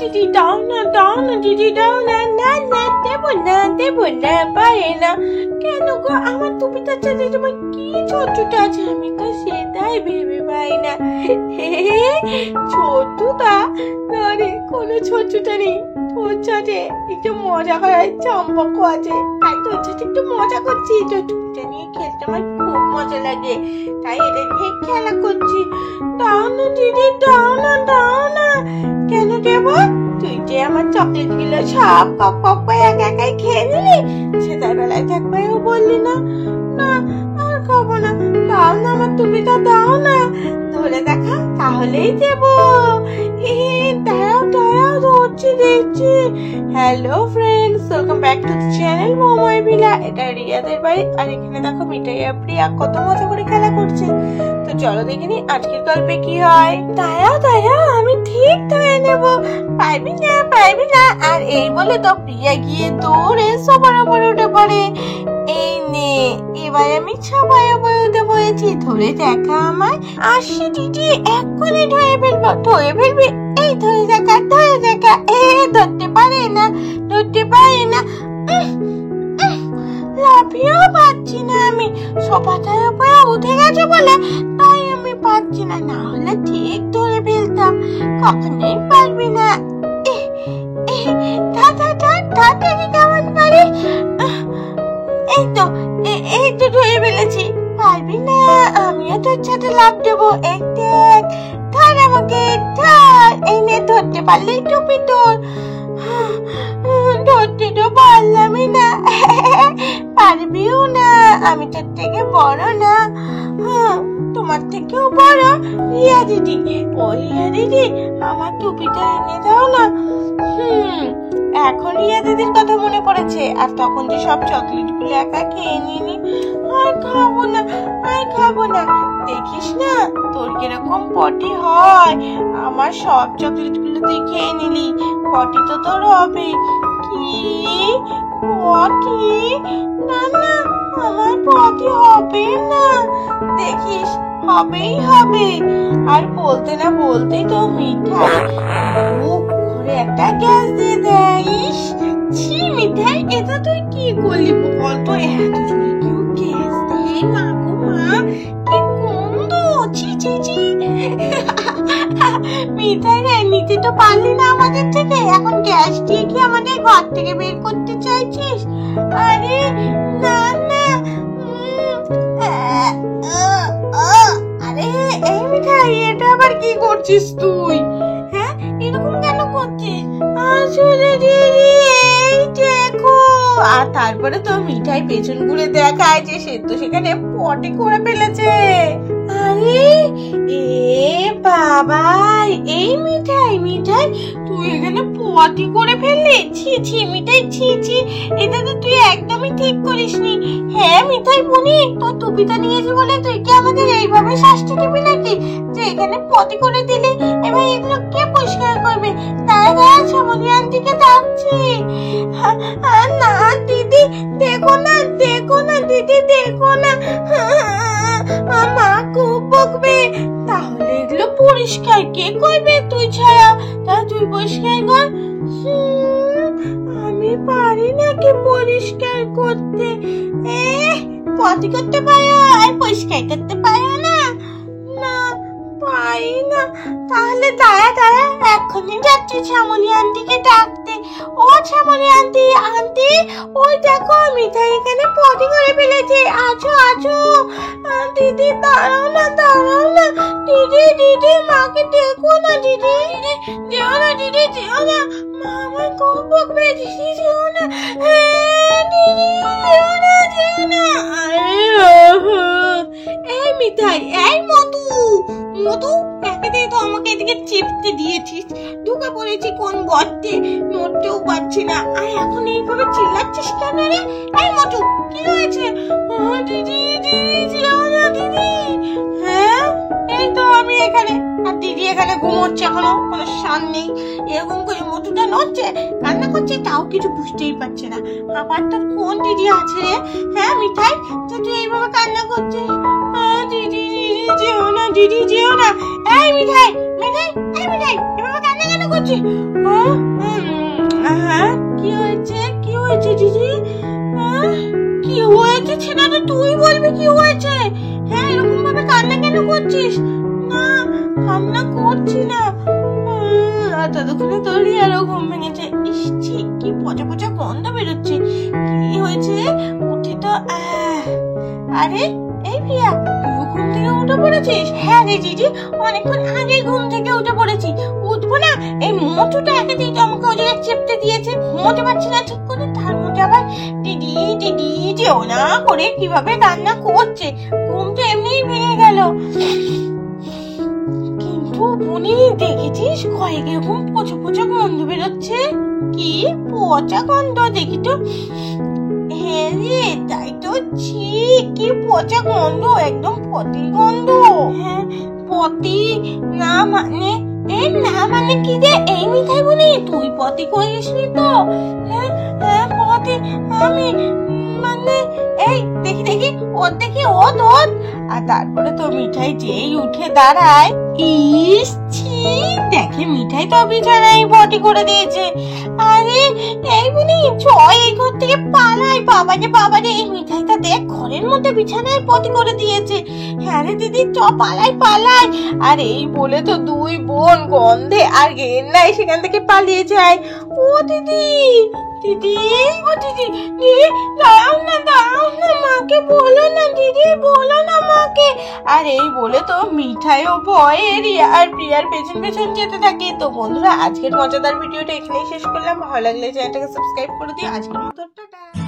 দিদি দাও না দিদি দাও না। না না দেবো না পারে না। কেন গো আমার টুপিটার সাথে তোমার কি ছোট্টটা আছে? আমি তো সেটাই ভেবে পাই না। ছোট্টটা না রে, কোনো ছোট্টটা নেই। তোর সাথে একটু মজা করার সম্পর্ক আছে, তাই তোর সাথে একটু মজা করছি। তোর টুপিটা নিয়ে খেলতে আমার খুব মজা লাগে, তাই এটা নিয়ে খেলা করছি। দাও না দিদি দাও না। কেন দেবো? তুই যে আমার চকলেট গুলো সব কক কক করে একাই খেয়ে নিলি, সেটার বেলায় একবারও বললি না। না আর খাবো না। দাও না আমার টুপিটা দাও না, ধরে দেখা তাহলেই দেবো। দাঁড়াও ধরছি দেখছি। Hello friends, welcome back to the channel মোমোয় ভিলা। এটা রিয়াদের বাড়ি, আর এখানে দেখো মিঠাই আর প্রিয়া কত মজা করে খেলা করছে। তো চলো দেখিনি আজকের গল্পে কি হয়। দাঁড়াও আমি ঠিক ধরে নেব। পারবি না। আর এই বলে তো প্রিয়া গিয়ে দৌড়ে সবার উপরে উঠে পড়ে। এই নে, এবার আমি সবাই উপরে উঠে পড়েছি। ধরে দেখা আমার। আসি দিদি, এক্ষুনি ধরে ফেলবি। এই ধরে দেখা। ধরতে পারে না। লাফিয়েও পাচ্ছি না আমি। সোফাটার উপরে উঠে গেছে বলে তাই আমি পাচ্ছি না, না হলে ঠিক ধরে ফেলতাম। কখনোই পারবি না। কেমন পারি? এই তো ধরে ফেলেছি। পারবি না? আমিও তোর সাথে লাফ দেবো। ধর আমাকে, ধর। এই নে, ধরতে পারলেই টুপি তোর। ধরতে তো পারলামই না। পারবিও না, আমি তোর থেকে বড় না। তোমার থেকেও বড় রিয়া দিদি। ও রিয়া দিদি, আমার টুপিটা এনে দাও না। এখন রিয়া দিদির কথা মনে পড়েছে, আর তখন যে সব চকলেট গুলো একা খেয়ে নিলি। আর খাবো না। দেখিস না তোর কিরকম পটি হয়। আমার সব চকলেট গুলো তুই খেয়ে নিলি, পটি তো তোর হবে। কি পটি? না আমার পটি হবে না। দেখিস হবেই হবে। আর বলতে না বলতেই তো মিঠাই ঘুরে একটা গ্যাস দিয়ে দেয়। ছি মিঠাই, এটা তুই কি করলি বলতো? এত জোরে কেউ গ্যাস দেয়? মা গো মা, কি গন্ধ! ছি মিঠাই রে, নিতে তো পারলি না আমাদের থেকে, এখন গ্যাস দিয়ে কি আমাদের ঘর থেকে বের করতে চাইছিস? আরে না। আরে এই মিঠাই, এটা আবার কি করছিস তুই? হ্যাঁ, এরকম কেন করছিস? আসলে দিদি এই দেখো। আর তারপরে তো মিঠাই পেছন ঘুরে দেখায় যে সে তো সেখানে পটি করে ফেলেছে। আরে বাবা, এই মিঠাই তুই এখানে পটি করে ফেললি? ছি মিঠাই, ছি। এটা তো তুই একদমই ঠিক করিসনি। হ্যাঁ মিঠাই বনি, তোর টুপিটা নিয়েছি বলে তুই কি আমাদের এইভাবে শাস্তি দিবি নাকি? যে এখানে পটি করে দিলি, এবার এগুলো কে পরিষ্কার করবে? দাঁড়া, শ্যামলী আন্টিকে ডাকছি। না দিদি, দেখো না দিদি, দেখো না। মা খুব বকবে। তাহলে এগুলো পরিষ্কার কে করবে তুই ছাড়া? তাহলে তুই পরিষ্কার কর। আমি পারি নাকি পরিষ্কার করতে? পটি করতে পারো আর পরিষ্কার করতে পারো না? না পারি না। তাহলে দাঁড়া, এক্ষুনি যাচ্ছি শ্যামলী আন্টিকে ডাকতে। ও শ্যামলী আন্টি, ওই দেখো মিঠাই এখানে পটি করে ফেলেছে। আছো। দিদি দাঁড়াও না। দিদি মাকে দেখো না। দিদি যেও না। মা আমার খুব বকবে। দিদি যেও না। দিদি যেও না। এই মিঠাই, এই মধু, একে তো আমাকে এদিকে চিপতে দিয়েছিস। ঢুকে পড়েছি কোন গর্তে, নড়তেও পারছি না। আর এখন এইভাবে চিল্লাচ্ছিস কেন রে? এই মধু, কি হয়েছে? দিদি যেও না দিদি। হ্যাঁ, এই তো আমি এখানে, আর দিদি এখানে ঘুমোচ্ছে, এখনো কোনো শান নেই। এরকম করে মধুটা নড়ছে, কান্না করছে, তাও কিছু বুঝতেই পারছে না। আবার তোর কোন দিদি আছে রে? হ্যাঁ মিঠাই, তুই এইভাবে কান্না করছিস? দিদি যেও না। এই মিঠাই, এভাবে কান্না কেন করছিস? হ্যাঁ কি হয়েছে দিদি? কি হয়েছে সেটা তো তুই বলবি। কি হয়েছে? হ্যাঁ এরকম ভাবে কান্না কেন করছিস? না কান্না করছি না, ততক্ষণে তোরই আরো ঘুম ভেঙেছে। ইস ছি, কি পচা পচা গন্ধ বেরোচ্ছে। কি হয়েছে? উঠে তো আরে এই প্রিয়া, তুই ঘুম থেকে উঠে পড়েছিস? হ্যাঁ রে দিদি, অনেকক্ষণ আগে ঘুম থেকে উঠে পড়েছি। উঠবো না? এই মোটুটা একে দিয়ে তো আমাকে ওই জায়গায় চেপতে দিয়েছে, ঘুমোতে পারছি না ঠিক করে। তার মধ্যে আবার দিদি দিদি যেও না করে কিভাবে রান্না করছে, ঘুমটা এমনিই ভেঙে গেল। কিন্তু বুনি দেখেছিস কয়েক এরকম পচা পচা গন্ধ বেরোচ্ছে। কি পচা গন্ধ? দেখি তো। হ্যাঁ রে তাই তো, ছি কি পচা গন্ধ, একদম পটি গন্ধ। হ্যাঁ পটি না মানে না মানে কি রে? এই মিঠাই বুনি তুই পটি করিসনি তো? হ্যাঁ হ্যাঁ পটি আমি মানে এই দেখি দেখি ওর দেখি ওর। আর তারপরে তো মিঠাই যেই উঠে দাঁড়ায়, ইস ছি, দেখে মিঠাই তো বিছানায় পটি করে দিয়েছে। আরে এই বুনি চ এই ঘর থেকে পালাই। বাবা রে এই মিঠাইটা দেখ ঘরের মধ্যে বিছানায় পটি করে দিয়েছে। হ্যাঁ রে দিদি চ পালাই। আর এই বলে তো দুই বোন গন্ধে আর ঘেন্নায় সেখান থেকে পালিয়ে যায়। ও দিদি ও দিদি দাঁড়াও না মাকে বলো না দিদি, বলো না মাকে। আর এই বলে তো মিঠাইও ভয়ে আর প্রিয়ার পেছন যেতে থাকে। তো বন্ধুরা আজকের মজাদার ভিডিওটা এখানেই শেষ করলাম। ভালো লাগলে চ্যানেলটাকে সাবস্ক্রাইব করে দিও। আজকের মতো টাটা।